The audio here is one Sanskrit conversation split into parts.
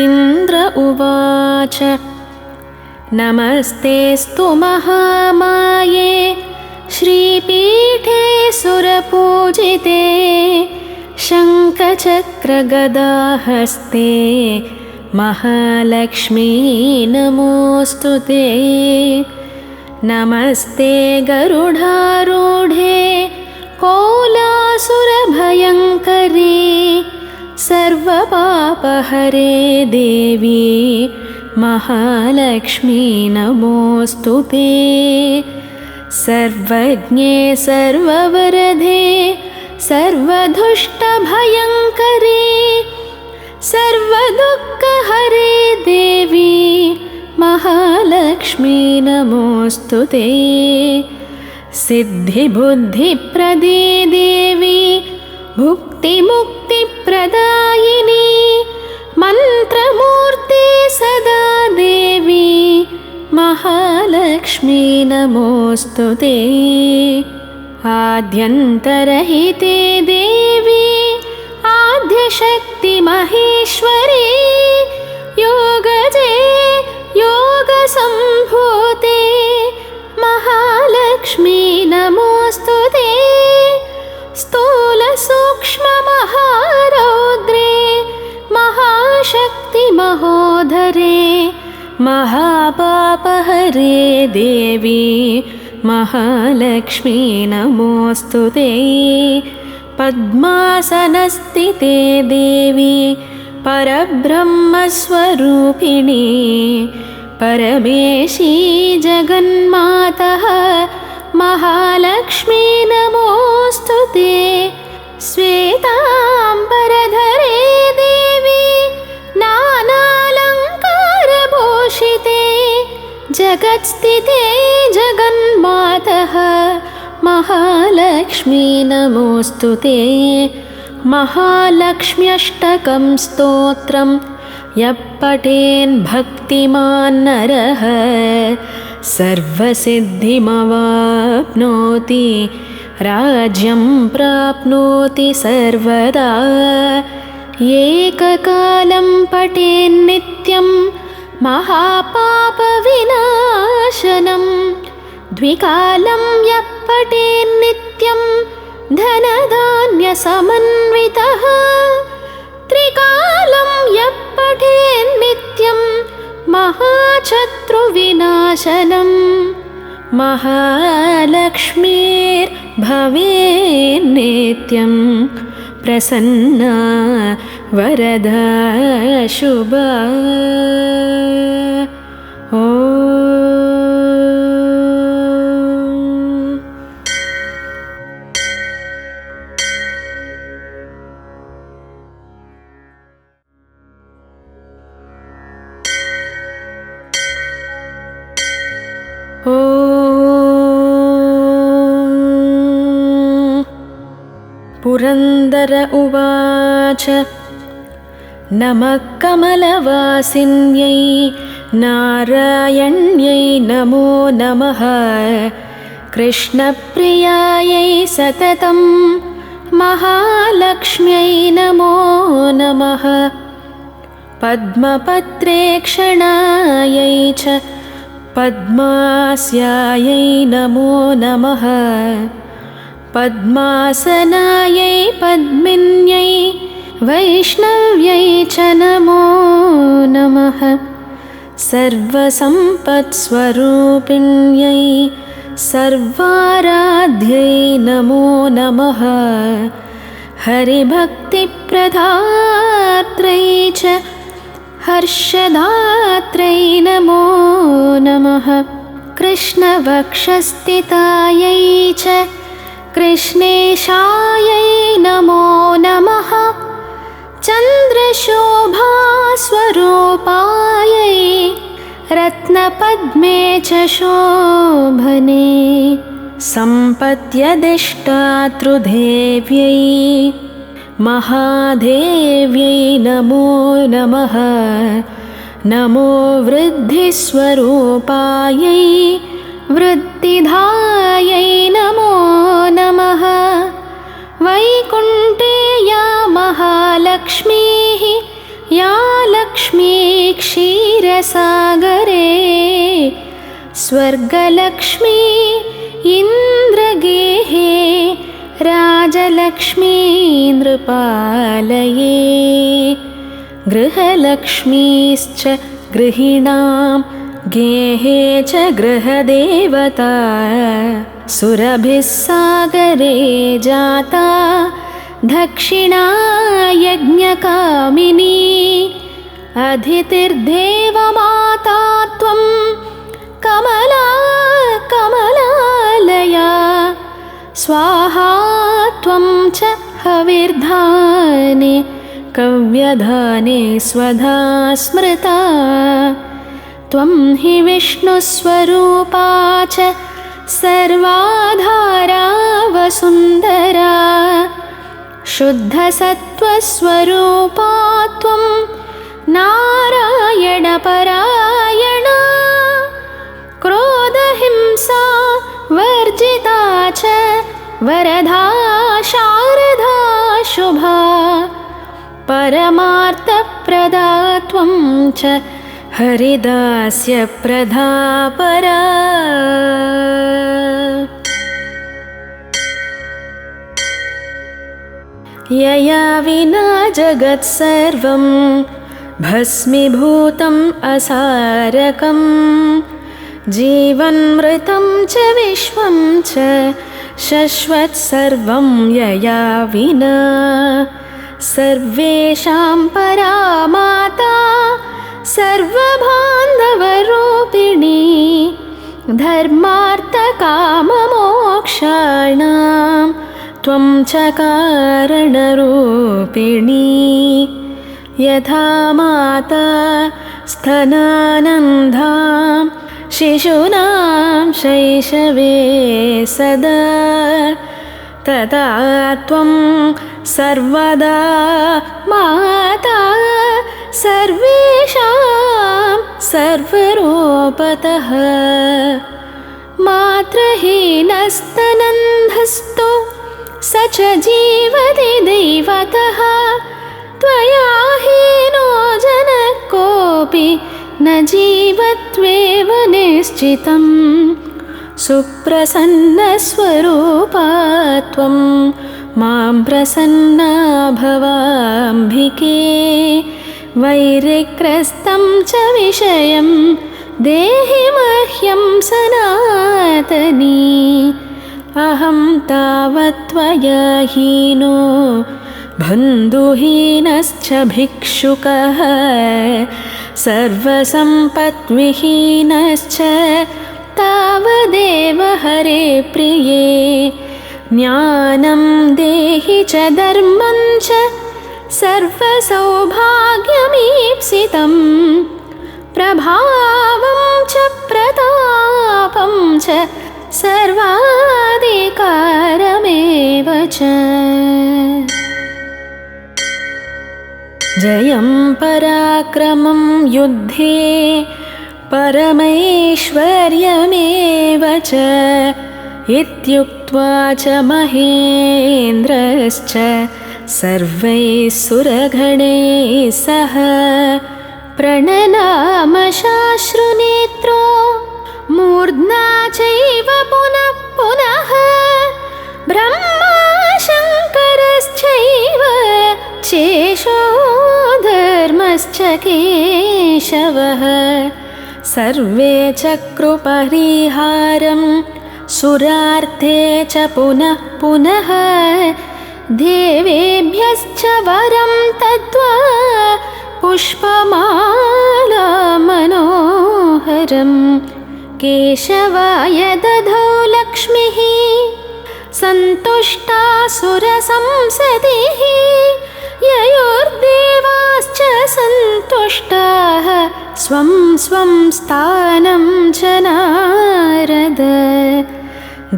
इन्द्र उवाच नमस्तेऽस्तु महामाये श्रीपीठे सुरपूजिते शङ्खचक्रगदाहस्ते महालक्ष्मी नमोऽस्तु ते। नमस्ते गरुडारूढे कोलासुरभयङ्करी सर्वपापहरे देवी महालक्ष्मी नमोऽस्तु ते। सर्वज्ञे सर्ववरदे सर्वदुष्टभयङ्करी सर्वदुःखहरे देवी महालक्ष्मी नमोऽस्तु ते। सिद्धिबुद्धिप्रदे देवी भुक्तिमुक्तिप्रदायिनी मन्त्रमूर्ते सदा देवी महालक्ष्मी नमोऽस्तु ते। आद्यन्तरहिते देवी आद्यशक्ति महेश्वरी योगजे योगसम्भूते महालक्ष्मी नमोऽस्तु ते। स्थूलसूक्ष्ममहारौद्रे महाशक्ति महोदरे महापापहरे देवी महालक्ष्मी नमोऽस्तु ते। पद्मासनस्थिते देवी परब्रह्मस्वरूपिणी परमेशी जगन्मातः महालक्ष्मी नमोऽस्तु ते। श्वेताम्बरधरे देवी नानालङ्कारभूषिते जगत्स्थिते जगन्मातः महालक्ष्मी नमोऽस्तु ते। महालक्ष्म्यष्टकं स्तोत्रं यः पठेन् भक्तिमान् नरः सर्वसिद्धिमवाप्नोति राज्यं प्राप्नोति सर्वदा। एककालं पठेन्नित्यं महापापविनाशनं द्विकालं यः पठेन्नित्यं धनधान्यसमन्वितः त्रिकालं यः पठेन्नित्यं महाशत्रुविनाशनम् महालक्ष्मीर्भवेन्नित्यं प्रसन्ना वरदा शुभा। पुरन्दर उवाच नमः कमलवासिन्यै नारायण्यै नमो नमः। कृष्णप्रियायै सततं महालक्ष्म्यै नमो नमः। पद्मपत्रेक्षणायै च पद्मास्यायै नमो नमः। पद्मासनायै पद्मिन्यै वैष्णव्यै च नमो नमः। सर्वसम्पत्स्वरूपिण्यै सर्वाराध्यै नमो नमः। हरिभक्तिप्रदात्रै च हर्षदात्रै नमो नमः। कृष्णवक्षस्थितायै च कृष्णेशायै नमो नमः। चन्द्रशोभास्वरूपायै रत्नपद्मे च शोभने सम्पत्यदिष्टातृदेव्यै महादेव्यै नमो नमः। नमो वृद्धिस्वरूपायै वृद्धिधायै नमो नमः। वैकुण्ठे या महालक्ष्मीः या लक्ष्मी क्षीरसागरे स्वर्गलक्ष्मी इन्द्रगेहे राजलक्ष्मी नृपालये गृहलक्ष्मीश्च गृहिणां गेहे च गृहदेवता सुरभिः सागरे जाता दक्षिणा यज्ञकामिनी अदितिर्देवमाता त्वं कमला कमलालया स्वाहा त्वं च हविर्धाने कव्यधाने स्वधा स्मृता त्वं हि विष्णुस्वरूपा च सर्वाधारा वसुन्धरा शुद्धसत्त्वस्वरूपा त्वं नारायणपरायणा क्रोधहिंसा वर्जिता च वरदा शारदा शुभा परमार्थप्रदा त्वं च हरिदास्यप्रदा परा यया विना जगत्सर्वं भस्मीभूतम् असारकं जीवन्मृतं च विश्वं च शश्वत्सर्वं यया विना सर्वेषां परा माता सर्वबान्धवरूपिणी धर्मार्थकाममोक्षाणां त्वं च कारणरूपिणी यथा माता स्तनानन्दां शिशूनां शैशवे सदा तथा त्वं सर्वदा माता सर्वेषां सर्वरूपतः मातृहीनस्तनन्धस्तु स च जीवति दैवतः त्वया हीनो जनः कोऽपि न जीवत्वेव निश्चितं सुप्रसन्नस्वरूपा त्वं मां प्रसन्ना भवाम्बिके वैरिग्रस्तं च विषयं देहि मह्यं सनातनी अहं तावत् त्वया हीनो बन्धुहीनश्च भिक्षुकः सर्वसम्पद्विहीनश्च तावदेव हरे प्रिये ज्ञानं देहि च धर्मं च सर्वसौभाग्यमीप्सितं प्रभावं च प्रतापं च सर्वाधिकारमेव च जयं पराक्रमं युद्धे परमैश्वर्यमेव च इत्युक्त्वा च महेन्द्रश्च सर्वैः सुरगणैः सह प्रणनामशाश्रुनेत्रो मूर्ध्ना चैव पुनः पुनः ब्रह्मा शङ्करश्चैव शेषो धर्मश्च केशवः सर्वे चक्रुपरिहारं सुरार्थे च पुनः पुनः देवेभ्यश्च वरं तद्वा पुष्पमाला मनोहरं केशवाय दधौ लक्ष्मीः सन्तुष्टा सुरसंसदिः ययोर्देवाश्च सन्तुष्टाः स्वं स्वं स्थानं च नारद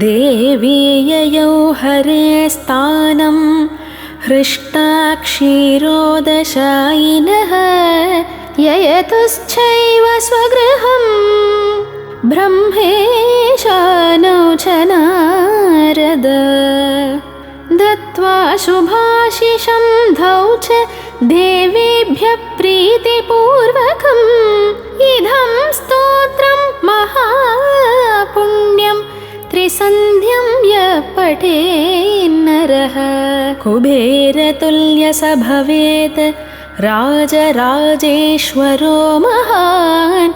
देवी ययौ हरे स्थानं हृष्टा क्षीरोदशायिनः ययतुश्चैव स्वगृहं ब्रह्मेशानौ च नारद दत्त्वा शुभाशिषं धौ च देवेभ्यः प्रीतिपूर्वकं इदं स्तोत्रं महापुण्यं त्रिसन्ध्यं यः पठेन्नरः कुबेरतुल्य स भवेत् राजराजेश्वरो महान्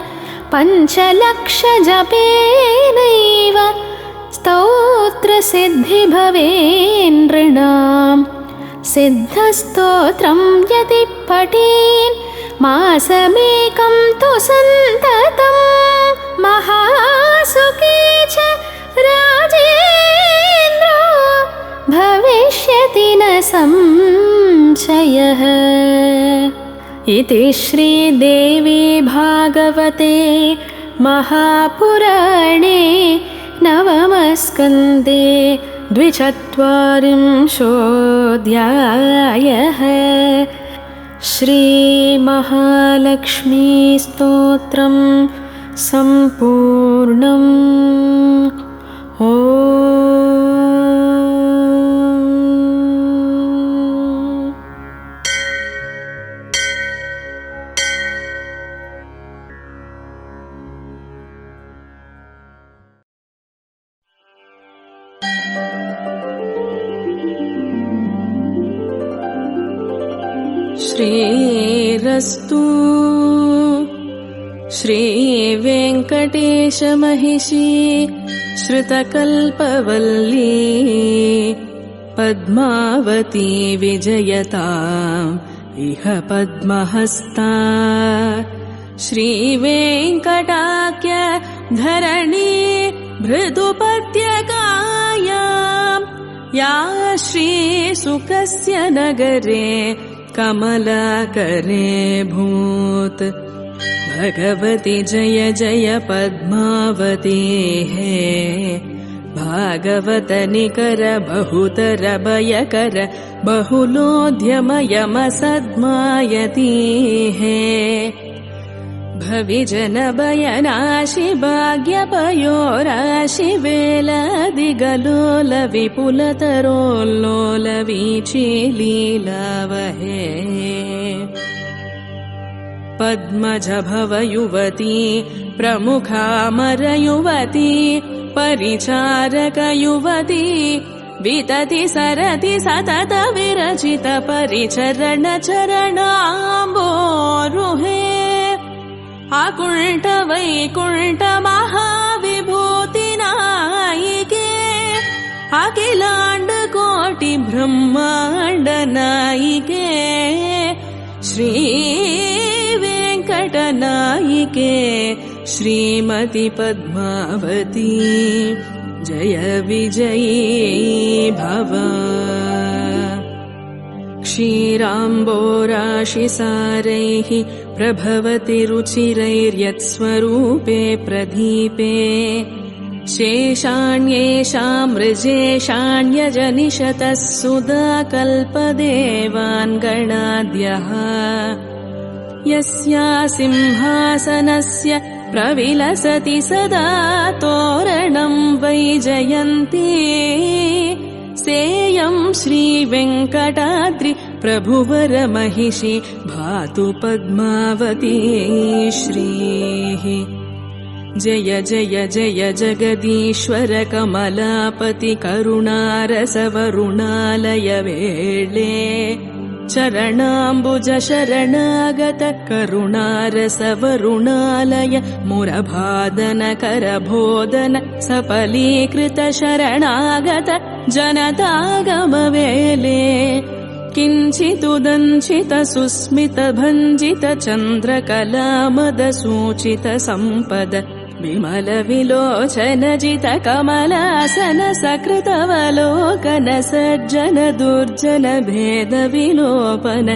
पञ्चलक्षजपेनैव स्तोत्रसिद्धि भवेन्नृणाम् सिद्धस्तोत्रं यदि पठेन् मासमेकं तु सन्ततं महासुखी च राजेन्द्रो भविष्यति न संशयः। इति श्रीदेवी भागवते महापुराणे नवमस्कन्धे 24 श्रीमहालक्ष्मीस्तोत्रं सम्पूर्णम्। श्रीरस्तु श्रीवेङ्कटेशमहिषी श्रुतकल्पवल्ली पद्मावती विजयताम् इह पद्महस्ता श्रीवेङ्कटाख्य धरणी मृदुपद्यकायाम् या श्रीसुखस्य नगरे कमलाकरे भूत् भगवती जय जय पद्मावती हे भागवत निकर बहुतर भयकर बहुलोद्यमयमसद्मायती हे भविजन भयनाशि भाग्यपयोराशि वेलादिगलोल विपुलतरोल्लोल वीची लीलावहे पद्मज भव युवती प्रमुखामर युवती परिचारक युवती वितति सरति सतत विरचित परिचरण चरणाम्बोरुहे अकुण्ठ वैकुण्ठ महाविभूति नायिके अखिलाण्ड कोटि ब्रह्माण्ड नायिके श्री वेङ्कट नायिके श्रीमति पद्मावती जय विजयी भव क्षीराम्बोराशिसारैः प्रभवति रुचिरैर्यत्स्वरूपे प्रदीपे शेषाण्येषां मृजेषाण्यजनिषतः सुधा कल्पदेवान् गणाद्यः यस्या सिंहासनस्य प्रविलसति सदा तोरणं वैजयन्ती सेयं श्रीवेङ्कटाद्रि प्रभुवर महिषी भातु पद्मावती श्रीः जय जय जय जगदीश्वर कमलापति करुणारसवरुणालय वेळे चरणाम्बुज शरणागत करुणारसवरुणालय मुरभादन करबोधन सफलीकृत शरणागत जनतागमवेले किञ्चिदुदञ्चित सुस्मित भञ्जित चन्द्रकलामद सूचित सम्पद विमल विलोचन जित कमलासन सकृतवलोकन सज्जन दुर्जन भेद विलोपन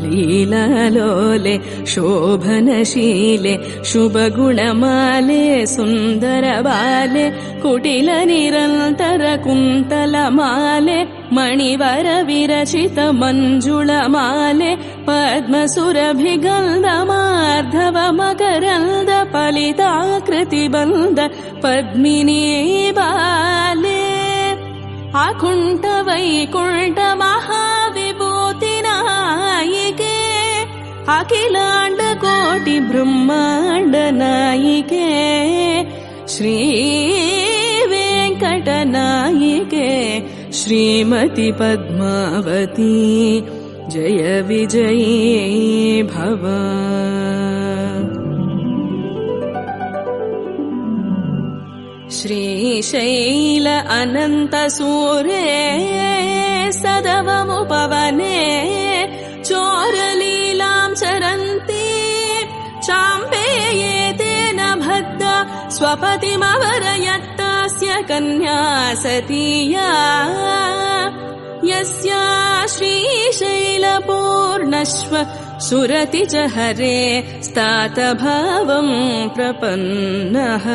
लीलालोले शोभनशीले शुभगुणमाले सुन्दर बाले कुटिल निरन्तर कुन्तलमाले मणिवर विरचित मञ्जुळमाले पद्मसुरभिगन्धमार्धव मकरन्द फलिताकृतिबन्ध पद्मिनी बाले अकुण्ठ वैकुण्ठ महाविभूति नायिके अखिलाण्ड कोटि ब्रह्माण्ड नायिके श्री वेङ्कटनायिके श्रीमति पद्मावती जय विजयी भव। श्रीशैल अनन्तसूरे सदवमुपवने चोरलीलां चरन्ति चाम्पेयेतेन भद्दा स्वपतिमवरयत्तास्य कन्या सतीया यस्या श्रीशैलपूर्णश्व सुरति च हरे स्तातभावं प्रपन्नः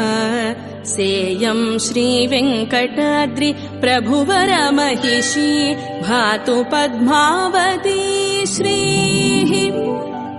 सेयं श्रीवेङ्कटाद्रि प्रभुवर महिषी भातु पद्मावती श्रीः।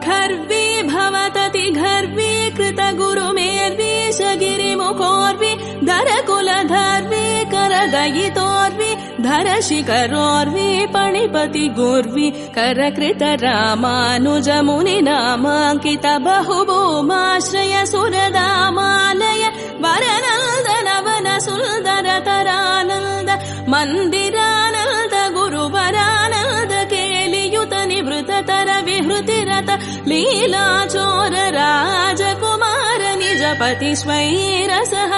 खर्वी भवतति घर्वी कृतगुरुमेर्वी शगिरिमुखोर्वी धरकुलधर्वी करदयितोर्वी धरशिखरोर्वी पणिपति गुर्वी करकृत रामानुजमुनिनामाङ्कित बहुभूमाश्रय सुरदामालय वरनन्दन वन सुन्दर तरानन्द मन्दिरानन्द गुरुवरानन्द केलियुत निवृततर विहृतिरत लीलाचोर राजकुमार निजपति स्वैरसः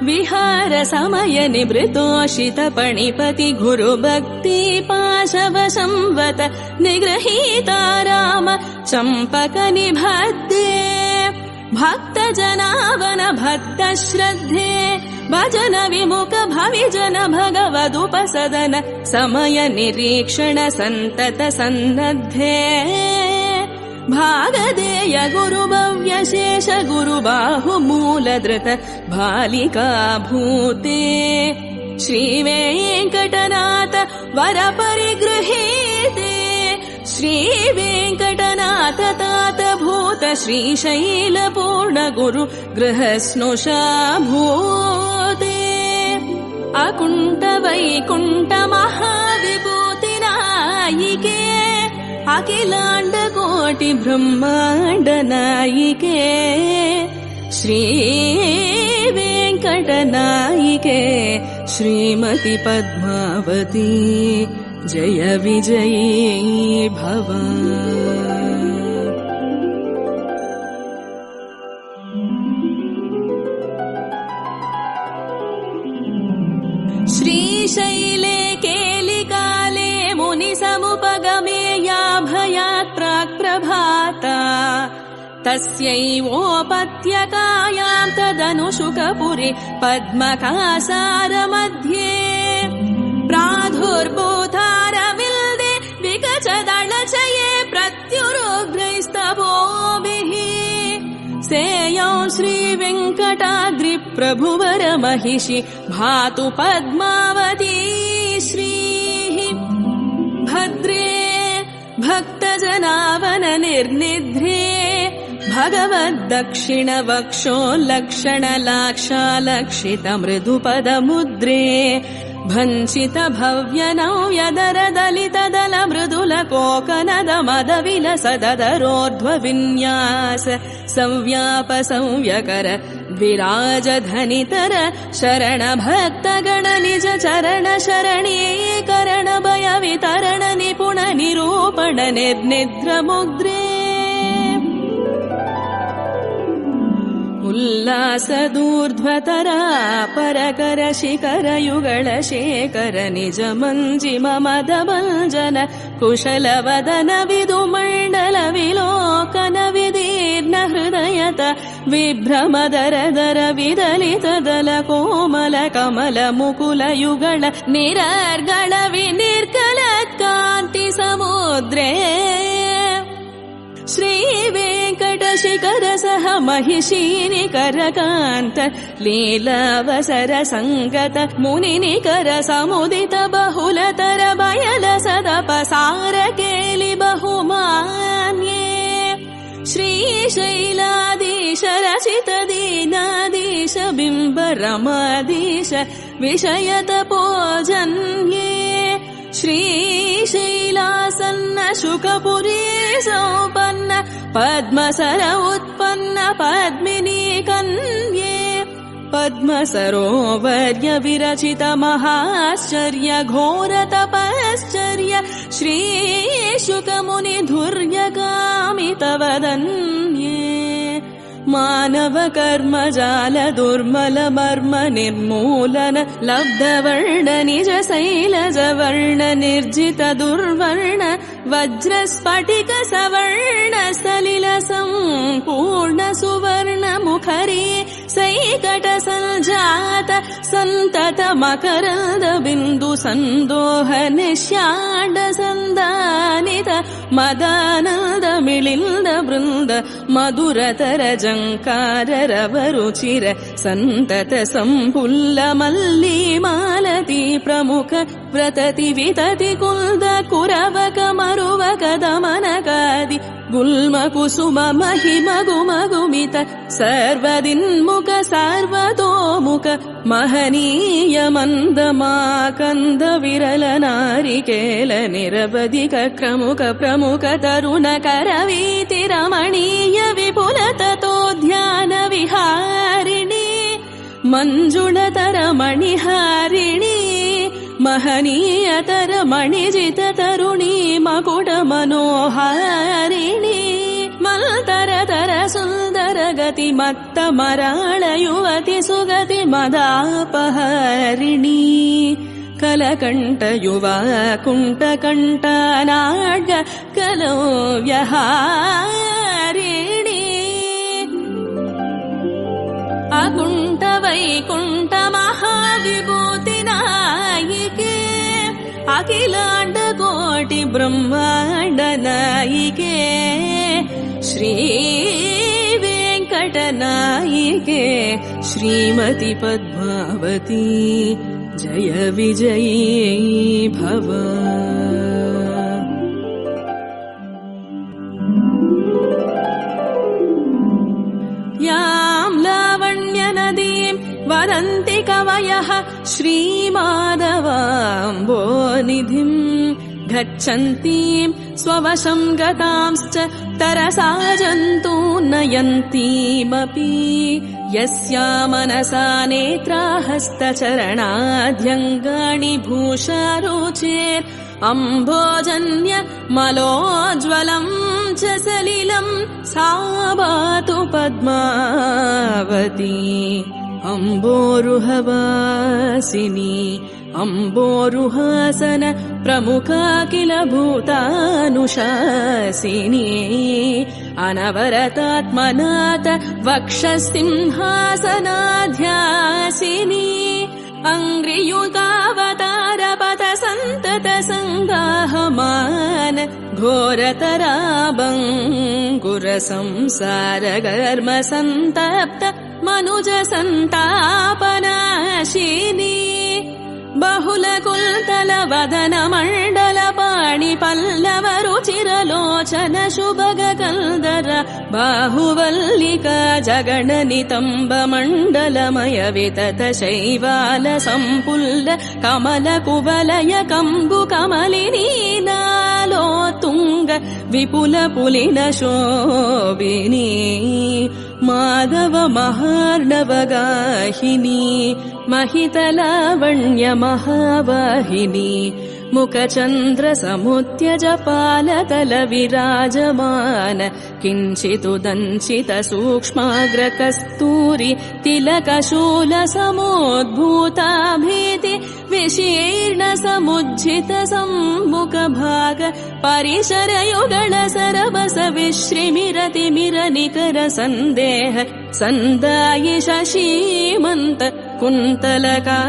विहार समय निवृतोषित पणिपति गुरुभक्ति पाशव संवत निगृहीता राम चम्पक निबद्धे भक्त जनावन भक्त श्रद्धे भजन विमुख भविजन भगवदुपसदन समय निरीक्षण संतत सन्नद्धे भागदेय गुरुभव्य शेष गुरुबाहु मूलधृत बालिका भूते श्रीवेङ्कटनाथ वर परिगृहीते श्रीवेङ्कटनाथ तात भूत श्रीशैल पूर्ण गुरु गृहस्नुषा भूते अकुण्ठ वैकुण्ठ महाविभूति नायिके अखिलाण्ड कोटि ब्रह्माण्ड नायिके श्री वेङ्कटनायिके श्रीमति पद्मावती जय विजयी भव। श्रीशैले केलिकाले मुनिसमुपगमे याभयात् प्राक् प्रभाता तस्यैवोपत्यकायां तदनुशुकपुरे पद्मकासार मध्ये प्रादुर्भूतारविल्दे विकचदलचये प्रत्युरुग्रैस्तवोभिः सेयं श्रीवेङ्कटाद्रि प्रभुवर महिषी भातु पद्मावती श्रीः। भद्रे भक्तजनावन निर्निध्रे भगवद्दक्षिण वक्षो लक्षण लाक्षालक्षित मृदुपदमुद्रे भञ्चित भव्य नव्यदर दलित दल मृदुल कोकनद मद विलसदरोर्ध्व विन्यास संव्याप संव्यकर विराज धनितर शरण भक्त गण निज चरण शरणीकरण भय वितरण निपुण निरूपण निर्निद्र मुद्रे उल्लासदूर्ध्वतरा परकर शिखर युगल शेखर निज मञ्जिम मदभञ्जन कुशल वदन विदुमण्डल विलोकन विदीर्ण हृदयत विभ्रमदर दर विदलित दल कोमल कमल मुकुल युगल निरर्गल विनिर्गल कान्ति समुद्रे श्रीवेङ्कटशिखर सह महिषीनिकरकान्त लीलावसर सङ्गत मुनिनिकर समुदित बहुलतर बयल सदपसार केलि बहुमान्ये श्रीशैलाधीश रचित दीनाधीश बिम्ब रमाधीश विषयत पूजन्ये श्रीशैलासन्न शुकपुरी सौपन्न पद्मसर उत्पन्न पद्मिनी कन्ये पद्मसरोवर्य विरचित महाश्चर्य घोर तपश्चर्य श्रीशुकमुनि धुर्यकामितवदन्ये मानव कर्म जाल दुर्मल मर्म निर्मूलन लब्धवर्ण निज शैलज वर्ण निर्जित दुर्वर्ण वज्र स्फटिक सवर्ण सलिल संपूर्ण सुवर्ण मुखरी सैकट संजात संतत मकरंद बिंदु संदोह निश्यांड संदानित मदानंद मिलिंद वृंद मधुरतर जंकार रवरुचिर संतत संपुल्ल मल्ली मालती प्रमुख व्रतति वितति कुल्द कुरवक मरुवक दमनकादि गुल्म कुसुम महिम गुमगुमित सर्वदिन्मुख सर्वतोमुख महनीय मन्दमाकन्द विरल नारिकेल निरवधिक क्रमुक प्रमुख तरुण करवीति रमणीय विपुल ततोद्यान विहारिणी मंजुळतर मणिहारिणी महनीयतर मणिजित तरुणी मकुट मनोहारिणी मल्तरतर सुंदर गति मत्त मराळ युवति सुगति मदापहारिणी कलकंठ युवा कुंठ कंठ नाड्ग कलो व्यहारिणी अकुंठ वैकुंठ महाविभूति नायिके अखिलांड कोटि ब्रह्मांड नायिके श्री वेंकट नायिके श्रीमती पद्मावती जय विजयी भव। यां लावण्य नदीं वदन्ति कवयः श्रीमाधवाम्भोनिधिं गच्छन्तीं स्ववशं गतांश्च तरसा जन्तून् नयन्तीमपि यस्या मनसा नेत्राहस्तचरणाद्यङ्गानि भूषारुचेर् अम्भोजन्य मलोज्ज्वलं च सलिलं सा पातु पद्मावती अम्बोरुहवासिनी अम्बोरुहासन प्रमुखा किल भूतानुशासिनी अनवरतात्मनाथ वक्षसिंहासनाध्यासिनी अंग्रियुतावतार पथ संतत संगाहमान घोरतराबंकुर संसार गर्म संतप्त मनुज संतापनाशिनी बहुल कुल्तल वदन मंडल पाणि पल्लव रुचिर लोचन शुभग कल्दर बाहुवल्लिका जगण नितंब मंडलमय वितत शैवाल संपुल्ल कमल कुवलय कंबु कमलिनी नालोत्तुंग विपुल पुलिन शोभिनी माधव महार्णव गाहिनी महितलावण्य महावाहिनी मुखचन्द्र समुद्यज पालतल विराजमान किञ्चिदुदञ्चित सूक्ष्माग्र कस्तूरि तिलकशूल समोद्भूताभीति विशीर्ण समुज्झित सम्मुख भाग परिसर युगल सरबस विश्रिमिरति मिर निकर संदेह संदायि शशीमन्त कुन्तलकान्ते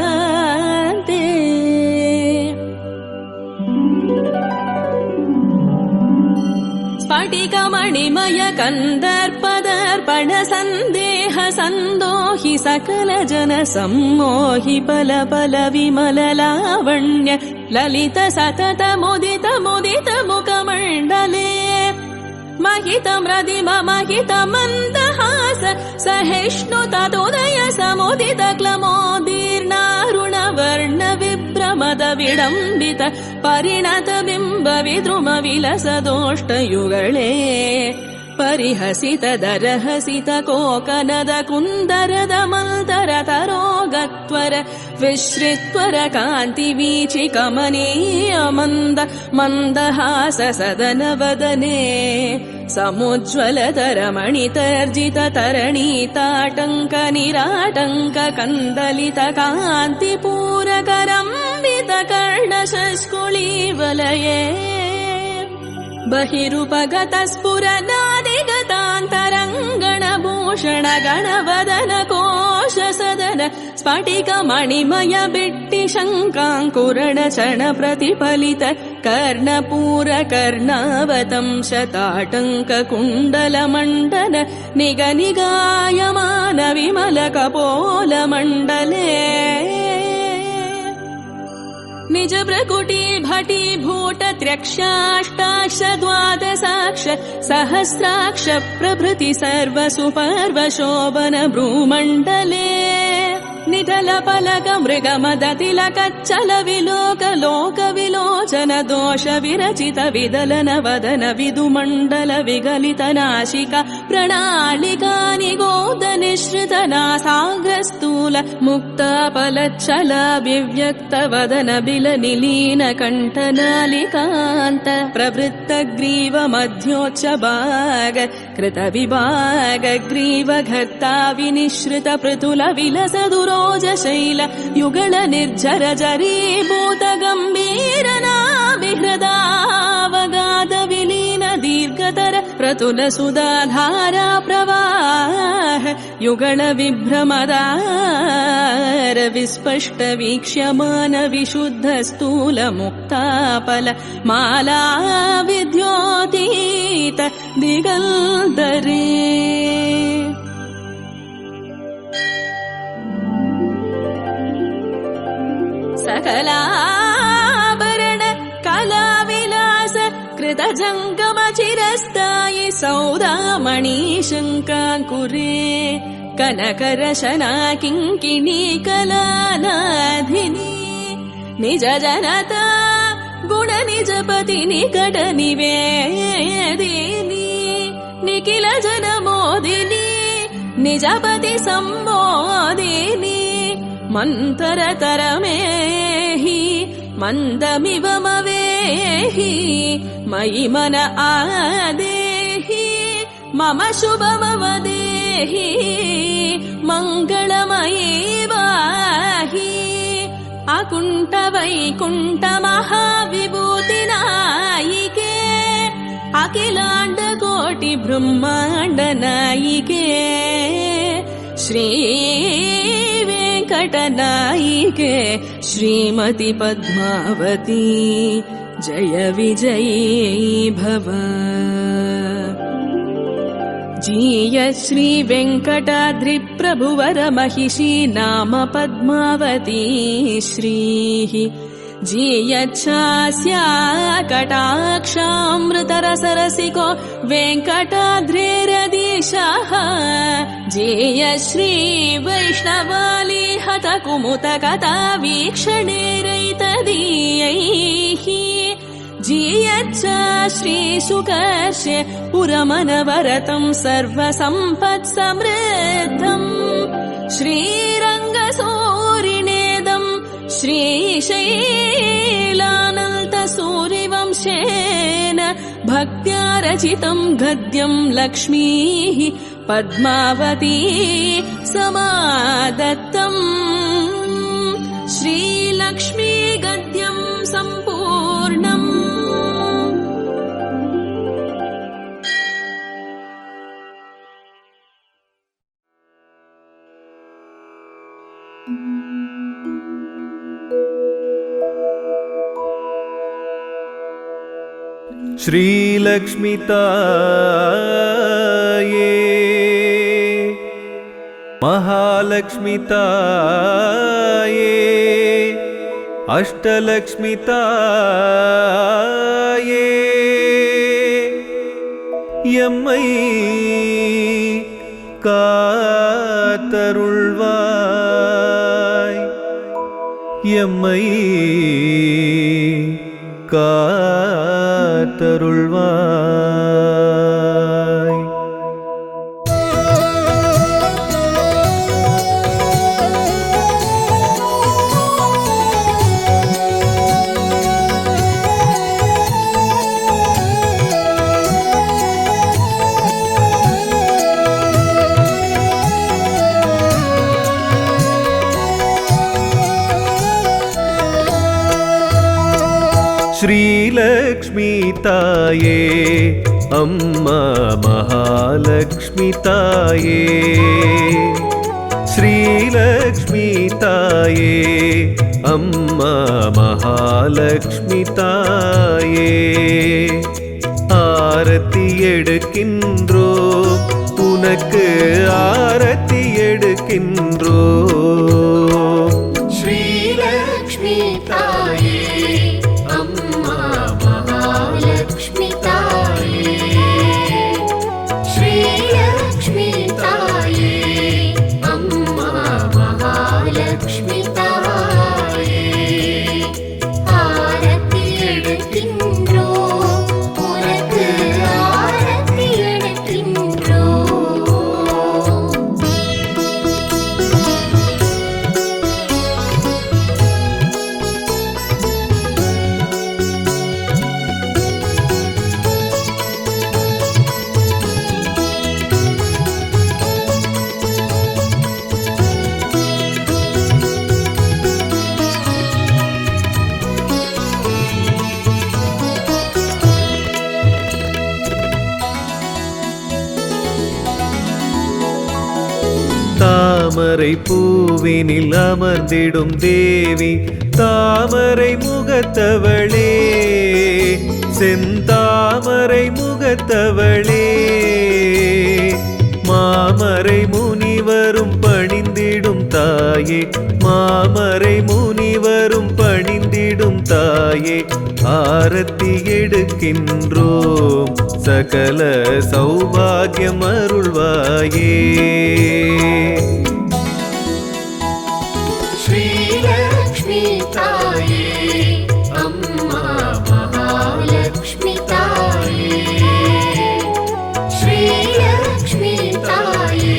स्फटिकमणिमय कन्दर्पदर्पण सन्देह सन्दोहि सकल जन सम्मोहि पल पल विमल लावण्य ललित सतत मुदित मुदित मुखमण्डले महित मृदिम महित मन्दहास सहिष्णु तदुदय समुदित क्लमोदीर्णारुण वर्ण विभ्रम ಮದ ವಿಡಂಬಿತ ಪರಿಣತ ಬಿಂಬ ವಿದ್ರುಮ ವಿಲಸದೋಷ್ಟಯುಗಳೇ ಪರಿಹಸಿತ ದರಹಸಿತ ಕೋಕನದ ಕುಂದರದ ಮಂತರ ತರೋಗತ್ವರ ವಿಶ್ರಿತ್ವರ ಕಾಂತಿ ವೀಚಿ ಕಮನೀಯ ಮಂದ ಮಂದಹಾಸ ಸದನ ವದನೆ ಸಮುಜ್ವಲತರ ಮಣಿತರ್ಜಿತ ತರಣೀತಾಟಂಕ ನಿರಾಟಂಕ ಕಂದಲಿತ ಕಾಂತಿ ಪೂರಕರಂಬಿತ ಕರ್ಣ ಶಸ್ಕುಳಿ ವಲಯೇ ಬಹಿರುಪಗತ ಸ್ಫುರನಾದಿಗತಾಂತರಂಗಣ ಭೂಷಣ ಗಣವದನ ಕೋಶ ಸದನ ಸ್ಫಟಿಕ ಮಣಿಮಯ ಬಿಟ್ಟಿ ಶಂಕಾಂಕುರಣ ಚಣ ಪ್ರತಿಫಲಿತ ಕರ್ಣಪೂರ ಕರ್ಣಾವತಂಶ ತಾಟಂಕ ಕುಂಡಲ ಮಂಡಲ ನಿಗ ನಿಗಾಯಮಾನ ವಿಮಲ ಕಪೋಲ ಮಂಡಲೇ ನಿಜ ಪ್ರಕುಟಿ ಭಟಿ ಭೂಟ ತ್ರ್ಯಕ್ಷಾಷ್ಟಾಕ್ಷ ದ್ವಾದಸಾಕ್ಷ ಸಹಸ್ರಾಕ್ಷ ಪ್ರಭೃತಿ ಸರ್ವ ಸುಪರ್ವ ಶೋಭನ ಭ್ರೂಮಂಡಲೇ ನಿಧಲ ಫಲಕ ಮೃಗ ಮದ ತಿಲಕ ಚಲ ವಿಲೋಕ ಲೋಕ ವಿಲೋಚನ ದೋಷ ವಿರಚಿತ ವಿದಲನ ವದನ ವಿದುಮಂಡಲ ವಿಗಲಿತ ನಾಶಿಕ ಪ್ರಣಾಳಿಕಾ ನಿಗೋದ ನಿಶ್ರಿತ ನಾಸಾಗ್ರ ಸ್ಥೂಲ ಮುಕ್ತ ಫಲಚ್ಛಲ ವಿವ್ಯಕ್ತ ವದನ ಬಿಲ ನಿಲೀನ ಕಂಠನಾಲಿಕಾಂತ ಪ್ರವೃತ್ತ ಗ್ರೀವ ಮಧ್ಯೋಚ್ಚ ಭಾಗ ಕೃತ ವಿಭಾಗ ಗ್ರೀವ ಘರ್ತಾ ವಿನಿಶ್ರಿತ ಪೃಥುಲ ವಿಲಸ ದುರೋಜ ಶೈಲ ಯುಗಳ ನಿರ್ಜರ ಜರೀಭೂತ ಗಂಭೀರನಾ ವಿಹೃದಾವಗಾದ ವಿಲೀನ ದೀರ್ಘತರ ಪ್ರತುಲ ಸುಧಾಧಾರಾ ಪ್ರವಾಹ ಯುಗಳ ವಿಭ್ರಮದಾರ ವಿಸ್ಪಷ್ಟ ವೀಕ್ಷ್ಯಮಾನ ವಿಶುದ್ಧ ಸ್ಥೂಲ ಮುಕ್ತಾಫಲ ಮಾಲಾ ವಿದ್ಯೋತೀತ ದಿಗಲ್ದರೇ सकलाभरण कलाविलास कृत जंगम चिरस्थायि सौदामणि शंकाकुरे कनकरशना किंकिणी कलानाधिनी निज जनता गुण निजपति निकट निवेदिनी निखिल जन मोदिनी निजपति सम्मोदिनी ಮಂತರತರಮೇಹಿ ಮಂದಮಿವ ಮವೇಹಿ ಮಯಿ ಮನ ಆದೇಹಿ ಮಮ ಶುಭಮವದೇಹಿ ಮಂಗಳಮಯೀ ವಾಹಿ ಅಕುಂಠ ವೈಕುಂಠ ಮಹಾವಿಭೂತಿ ನಾಯಿಕೆ ಅಖಿಲಾಂಡ ಕೋಟಿ ಬ್ರಹ್ಮಾಂಡ ನಾಯಿಕೆ ಶ್ರೀ ವೆಂಕಟನಾಯಿಕೆ ಶ್ರೀಮತಿ ಪದ್ಮಾವತಿ ಜಯ ವಿಜಯೀ ಭವ जीय श्री वेंकटाद्रि प्रभुवर महिषी नाम पद्मावती श्रीः जीयच्छास्या कटाक्षामृतरसरसिको वेंकटाद्रेरदीशः जीय श्री वैष्णवाली हत कुमुत कथा वीक्षणेरैतदीयैः जीयच्च श्री सुकर्ष्य पुरमनवरतं सर्वसम्पत्समृद्धम् श्रीरङ्गसूरिणेदं श्रीशैलानन्तसूरिवंशेन भक्त्या रचितं गद्यं लक्ष्मीः पद्मावती समादत्तम् श्रीलक्ष्मी गद्यं सम्पूर्णम् श्रीलक्ष्मीताये महालक्ष्मीताये अष्टलक्ष्मीताये यम्मै कातरुळ्वाय எம்மை காத்தருள்வாய். श्रीलक्ष्मी ताये अम्मा महालक्ष्मी ताये, श्रीलक्ष्मी ताये अम्मा महालक्ष्मी ताये, आरती எடுக்கின்றோம் உனக்கு ஆரத்தி எடுக்கின்றோம். श्रीलक्ष्मी ताये अम्मा महालक्ष्मी ताये, श्रीलक्ष्मी ताये अम्मा महालक्ष्मी ताये, आरती எடுக்கின்றோம் உனக்கு ஆரத்தி எடுக்கின்றோம். தாமரை பூவினில் அமர்ந்திடும் தேவி தாமரை முகத்தவளே, செந்தாமரை முகத்தவளே, மாமரை முனிவரும் பணிந்திடும் தாயே, மாமரை முனிவரும் பணிந்திடும் தாயே, ஆரத்தி எடுக்கின்றோம் சகல சௌபாகியம் அருள்வாயே. श्रीलक्ष्मी ताये अम्मा महालक्ष्मी ताये, श्रीलक्ष्मी ताये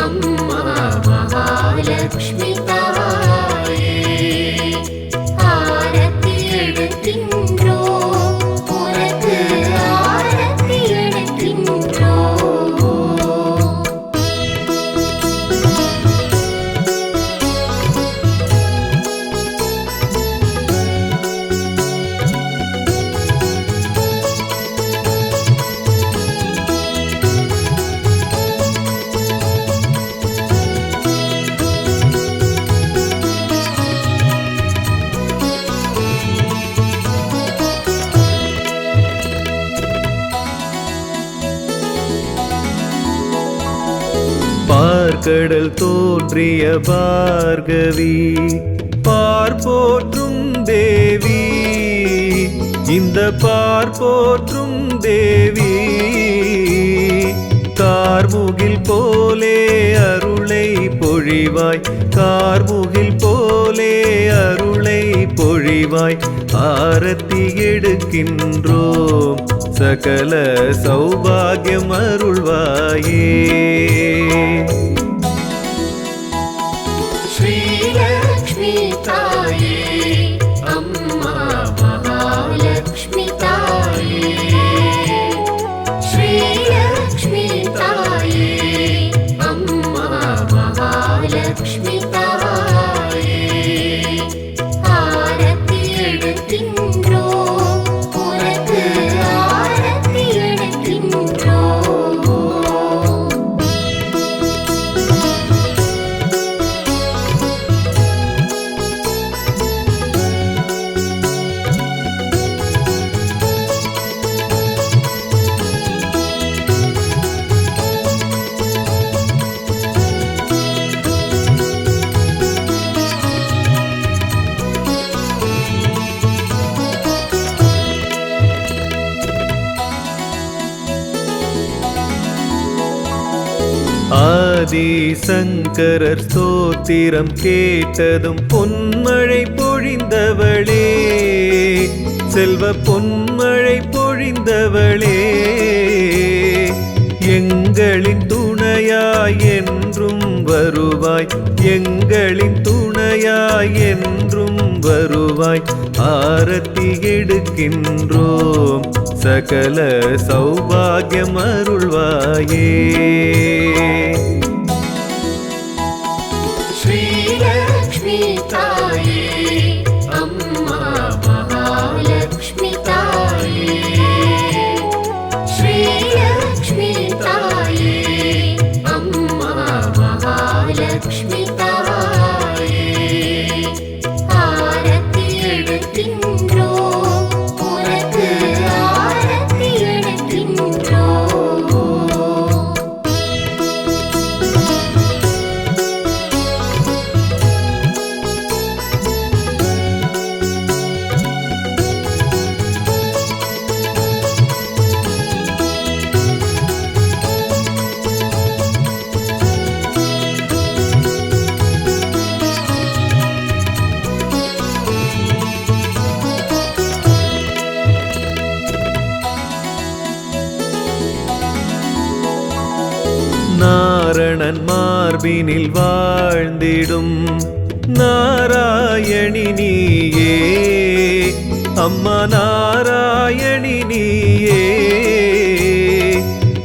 अम्मा महालक्ष्मी ताये, आरती எடுக்கின்றோம் உனக்கு ஆரத்தி எடுக்கின்றோம். பார்க்கடல் தோன்றிய பார்கவி பார்போற்றும் தேவி, இந்த பார்போற்றும் தேவி, கார்முகில் போலே அருளை பொழிவாய், கார்முகில் போலே அருளை பொழிவாய், ஆரத்தி எடுக்கின்றோம் சகல சௌபாகியம் அருள்வாயே. श्रीलक्ष्मी ताये अम्मा महालक्ष्मी ताये, श्रीलक्ष्मी ताये अम्मा महालक्ष्मी ताये, आरती எடுக்கின்றோம் உனக்கு ஆரத்தி எடுக்கின்றோம். ஆதி சங்கரர் ஸ்தோத்திரம் கேட்டதும் பொன்மழை பொழிந்தவளே, செல்வ பொன்மழை பொழிந்தவளே, எங்களின் துணையாய் என்றும் வருவாய், எங்களின் துணையாய் என்றும் வருவாய். ஆரத்தி எடுக்கின்றோம், சகல சௌபாகியம் அருள்வாயே. ஸ்ரீலக்ஷ்மி தாயே, அம்மா மகாலக்ஷ்மி தாயே. ஸ்ரீலக்ஷ்மி தாயே, அம்மா மகாலக்ஷ்மி தாயே. ஆரத்தி எடுக்கின்றோம், உனக்கு ஆரத்தி எடுக்கின்றோம். நாரணன் மார்பினில் வாழ்ந்திடும் நாராயணி நீயே, அம்மா நாராயணி நீயே.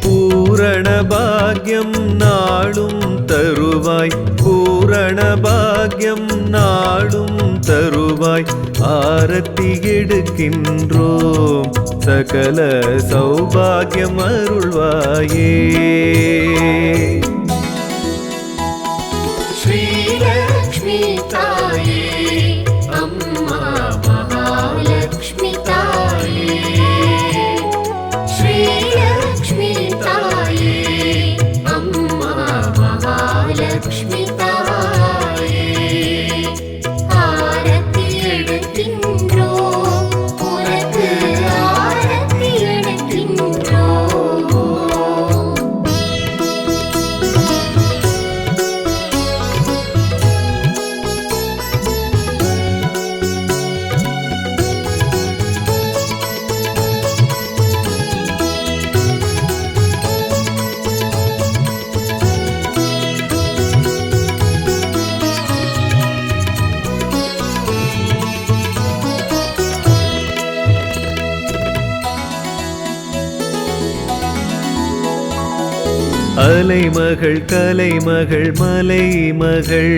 பூரண பாக்யம் நாளும் தருவாய், பூரண பாக்யம் நாளும் தருவாய். ஆரத்தி எடுக்கின்றோம், சகல சௌபாகியம் அருள்வாயே. ஸ்ரீலக்ஷ்மி தாயே, அம்மா மகாலக்ஷ்மி தாயே. ஸ்ரீலக்ஷ்மி தாயே, அம்மா மகாலக்ஷ்மி தாயே. ஆரத்தி எடுக்கின்றோம், உனக்கு ஆரத்தி எடுக்கின்றோம். அலைமகள் கலைமகள் மலைமகள்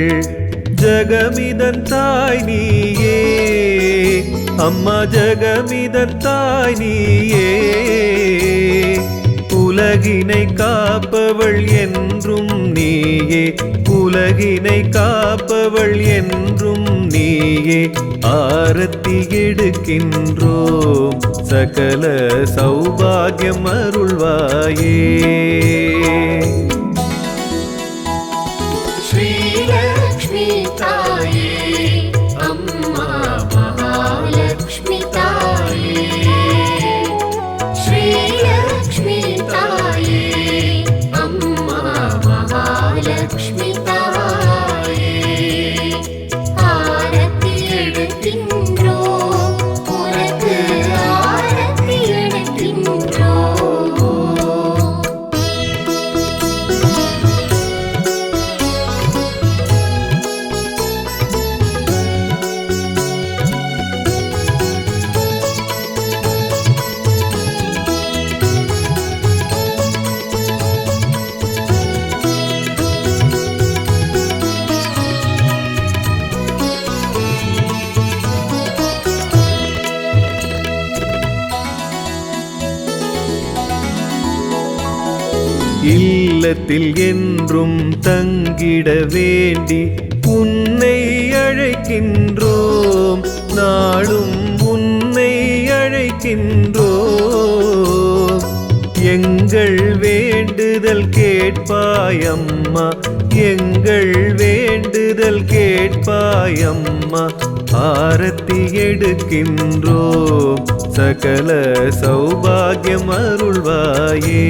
ஜகமிதன் தாய் நீயே, அம்மா ஜகமிதன் தாய் நீயே. உலகினை காப்பவள் என்றும் நீயே, உலகினை காப்பவள் என்றும் நீயே. ஆரத்தி எடுக்கின்றோம், சகல சௌபாகியம் அருள்வாயே. ஸ்ரீலக்ஷ்மி தாயே, அம்மா மகாலக்ஷ்மி தாயே. ஸ்ரீலக்ஷ்மி தாயே, அம்மா மகாலக்ஷ்மி தாயே. ஆரத்தி எடுக்கின்றோம், உனக்கு ஆரத்தி எடுக்கின்றோம். இல்லத்தில் என்றும் தங்கிட வேண்டி உன்னை அழைக்கின்றோம், நாளும் உன்னை அழைக்கின்றோம். எங்கள் வேண்டுதல் கேட்பாயம்மா, எங்கள் வேண்டுதல் கேட்பாயம்மா. ஆரத்தி எடுக்கின்றோம், சகல சௌபாகியம் அருள்வாயே.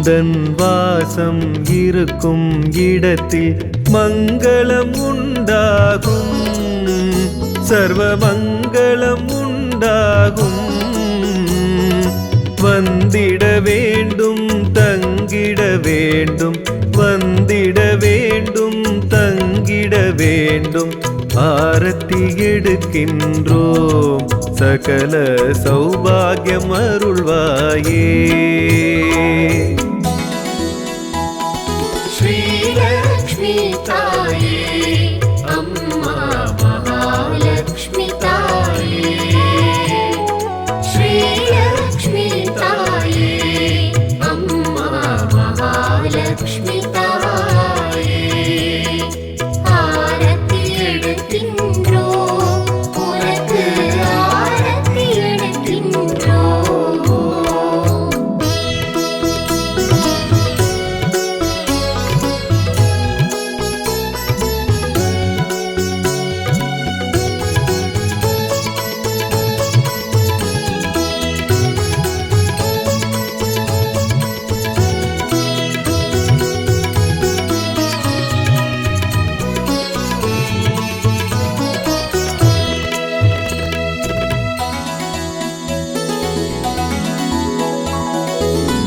உந்தன் வாசம் இருக்கும் இடத்தில் மங்களம் உண்டாகும், சர்வ மங்களம் உண்டாகும். வந்திட வேண்டும் தங்கிட வேண்டும், வந்திட வேண்டும் தங்கிட வேண்டும். ஆரத்தி எடுக்கின்றோம் சகல சௌபாகியம் அருள்வாயே. ஸ்ரீலக்ஷ்மி தாயே அம்மா மகாலக்ஷ்மி தாயே, ஸ்ரீலக்ஷ்மி தாயே அம்மா மகாலக்ஷ்மி தாயே. ஆரத்தி எடுக்கின்றோம் உனக்கு ஆரத்தி எடுக்கின்றோம்.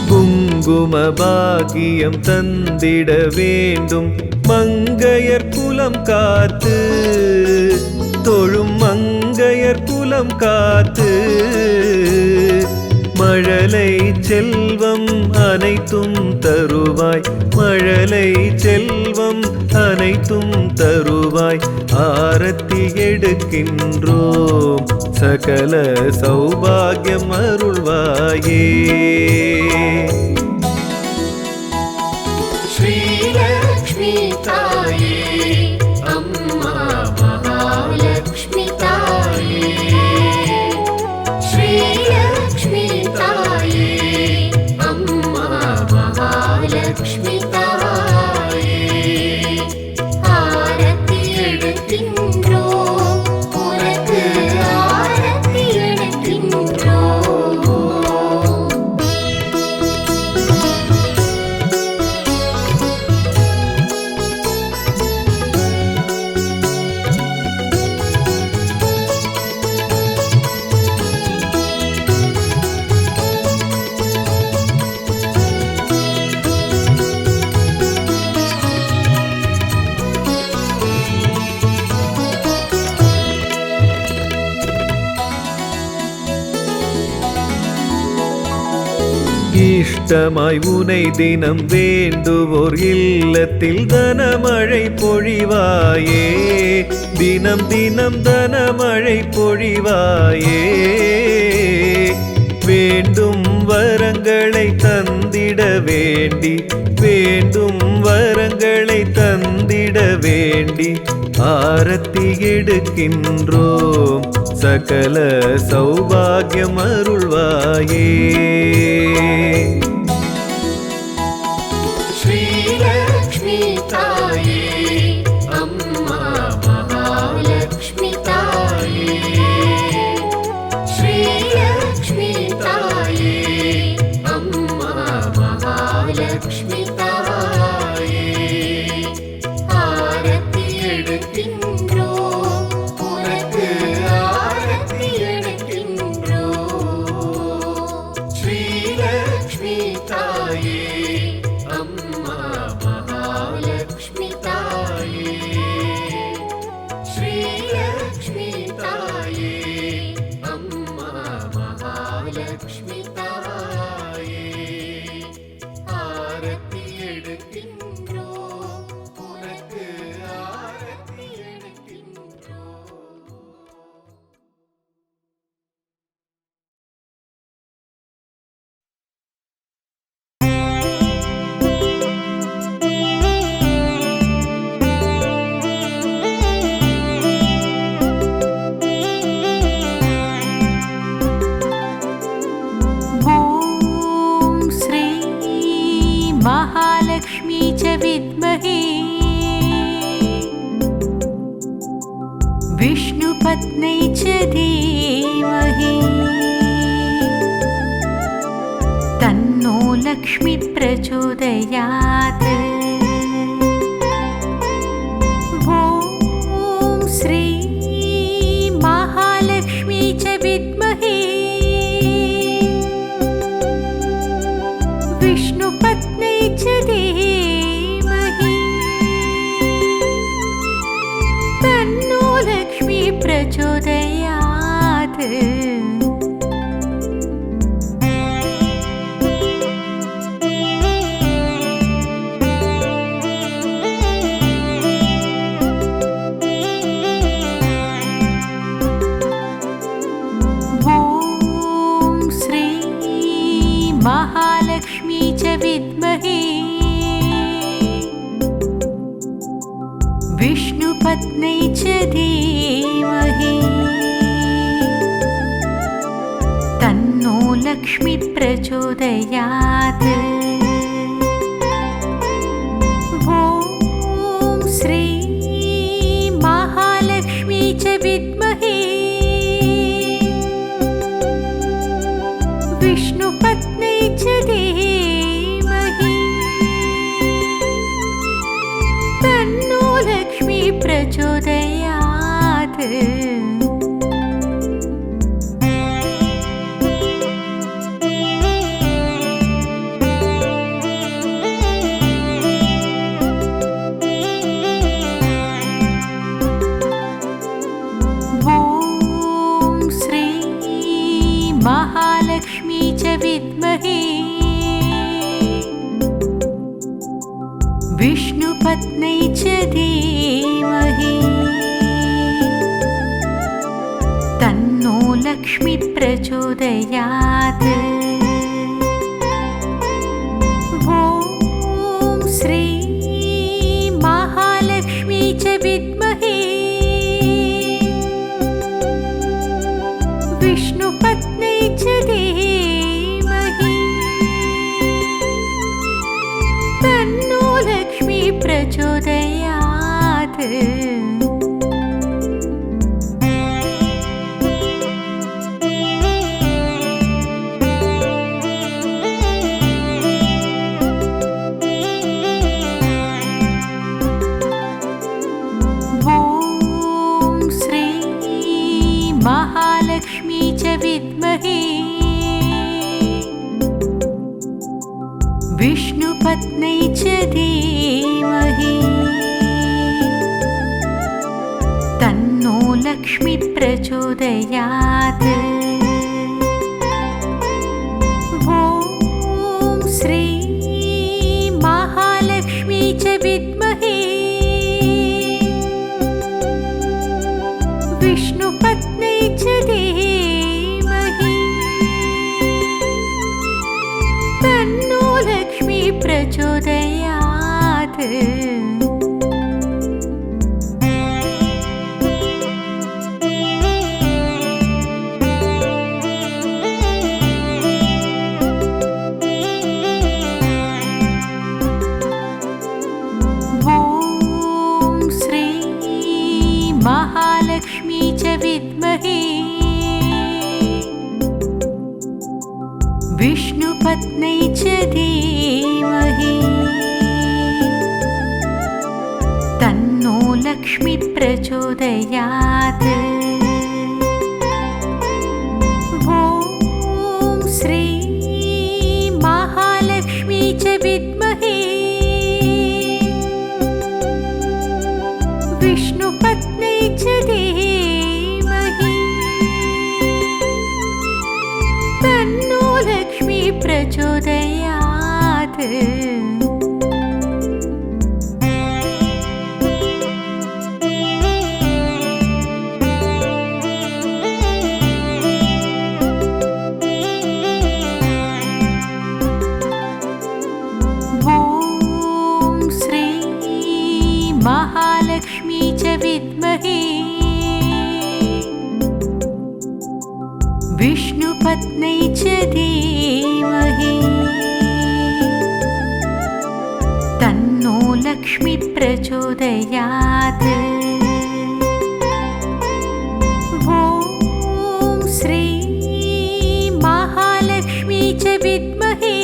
குங்கும பாகியம் தந்திட வேண்டும், மங்கையர் குலம் காத்து தொழும் மங்கையர் குலம் காத்து. மழலை செல்வம் அனைத்தும் தருவாய், மழலை செல்வம் அனைத்தும் தருவாய். ஆரத்தி எடுக்கின்றோம் சகல சௌபாகியம் அருள்வாயே. ஸ்ரீலக்ஷ்மி தாயே அம்மா மகாலக்ஷ்மி தாயே, ஸ்ரீலக்ஷ்மி தாயே அம்மா மகாலக்ஷ்மி தாயே. ஆரத்தி எடுக்கின்றோம் உனக்கு ஆரத்தி எடுக்கின்றோம். இஷ்டமாய் உனை தினம் வேண்டுவோர் இல்லத்தில் தனமழை பொழிவாயே, தினம் தினம் தனமழை பொழிவாயே. வேண்டும் வரங்களை தந்திட வேண்டி, வேண்டும் வரங்களை தந்திட வேண்டி. ஆரத்தி எடுக்கின்றோம் சகல சௌபாகியம் அருள்வாயே. ஸ்ரீலக்ஷ்மி தாயே அம்மா மகாலக்ஷ்மி தாயே, ஸ்ரீலக்ஷ்மி தாயே அம்மா மகாலக்ஷ்மி தாயே. ஆரத்தி எடுக்கின்றோம் உனக்கு ஆரத்தி எடுக்கின்றோம். ஸ்ரீலக்ஷ்மி தாயே அம்மா மகாலக்ஷ்மி தாயே, ஸ்ரீலக்ஷ்மி தாயே அம்மா மகாலக்ஷ்மி தாயே. ஆரத்தி எடுக்கின்றோம் உனக்கு ஆரத்தி எடுக்கின்றோம். ॐ श्री महालक्ष्मी च विद्महे विष्णुपत्न्यै च धीमहि तन्नो लक्ष्मी प्रचोदयात्। ॐ श्री महालक्ष्मी च विद्महे विष्णुपत्नी च धीमहि तन्नो लक्ष्मी प्रचोदयात्। महालक्ष्मी च विद्महे विष्णुपत्नी च धीमहि तन्नो लक्ष्मी प्रचोदयात्। ॐ श्री महालक्ष्मी च विद्महे विष्णुपत्नी च धीमहि तन्नो लक्ष्मी प्रचोदयात्। ॐ श्री महालक्ष्मी च विद्महे विष्णुपत्नी च धीमहि तन्नो लक्ष्मी प्रचोदयात्। ॐ श्री महालक्ष्मी च विद्महे विष्णुपत्नी च धीमहि तन्नो लक्ष्मी प्रचोदयात्। ॐ श्री महालक्ष्मी च विद्महे विष्णुपत्नी च धीमहि तन्नो लक्ष्मी प्रचोदयात्। ॐ श्री महालक्ष्मी च विद्महे विष्णुपत्नी च धीमहि तन्नो लक्ष्मी प्रचोदयात्। ॐ श्री महालक्ष्मी च विद्महे विष्णुपत्नी च धीमहि तन्नो लक्ष्मी प्रचोदयात्। ॐ श्री महालक्ष्मी च विद्महे विष्णुपत्नी च धीमहि तन्नो लक्ष्मी प्रचोदयात्। ॐ श्री महालक्ष्मी च विद्महे विष्णुपत्नी च धीमहि तन्नो लक्ष्मी प्रचोदयात्। ॐ श्री महालक्ष्मी च विद्महे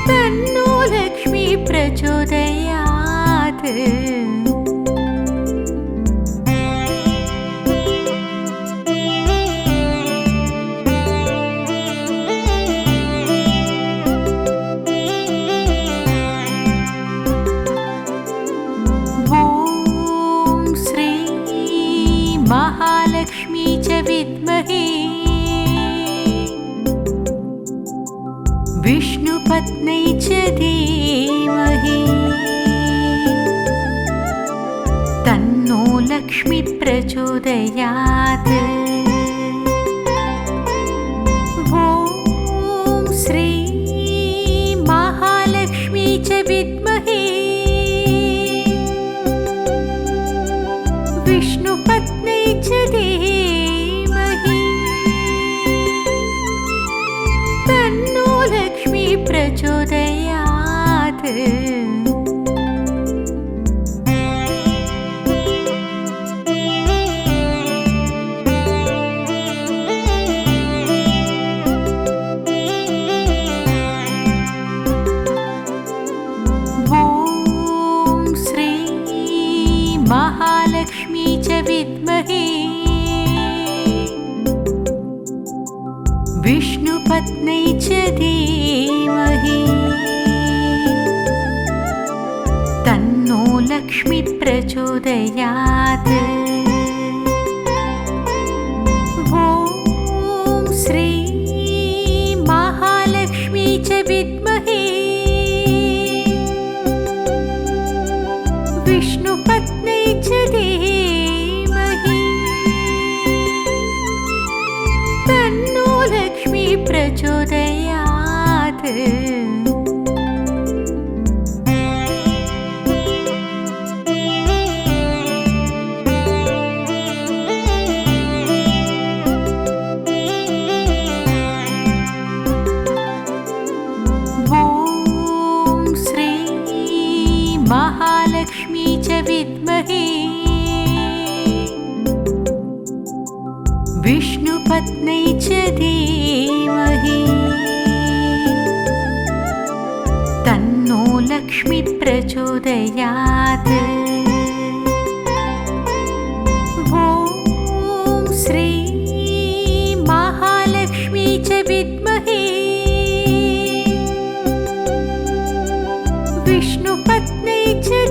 तन्नो लक्ष्मी प्रचोदयात् महालक्ष्मी च विद्महे विष्णुपत्न्यै च धीमहि तन्नो लक्ष्मी प्रचोदयात् ॐ श्री महालक्ष्मी च विद्महे विष्णुपत्न्यै च धीमहि तन्नो लक्ष्मी प्रचोदयात् महालक्ष्मी च विद्महे विष्णुपत्न्यै च धीमहि तन्नो लक्ष्मी प्रचोदयात् ॐ श्री महालक्ष्मी च विद्महे विष्णुपत्न्यै च धीमहि तन्नो लक्ष्मी प्रचोदयात् ॐ श्री महालक्ष्मी च विद्महे विष्णुपत्न्यै च धीमहि तन्नो लक्ष्मी प्रचोदयात् ॐ श्री महालक्ष्मी च विद्महे विष्णुपत्न्यै च धीमहि तन्नो लक्ष्मी प्रचोदयात् महालक्ष्मी च विद्महे विष्णुपत्न्यै च धीमहि तन्नो लक्ष्मी प्रचोदयात् ॐ श्री महालक्ष्मी च विद्महे विष्णुपत्न्यै च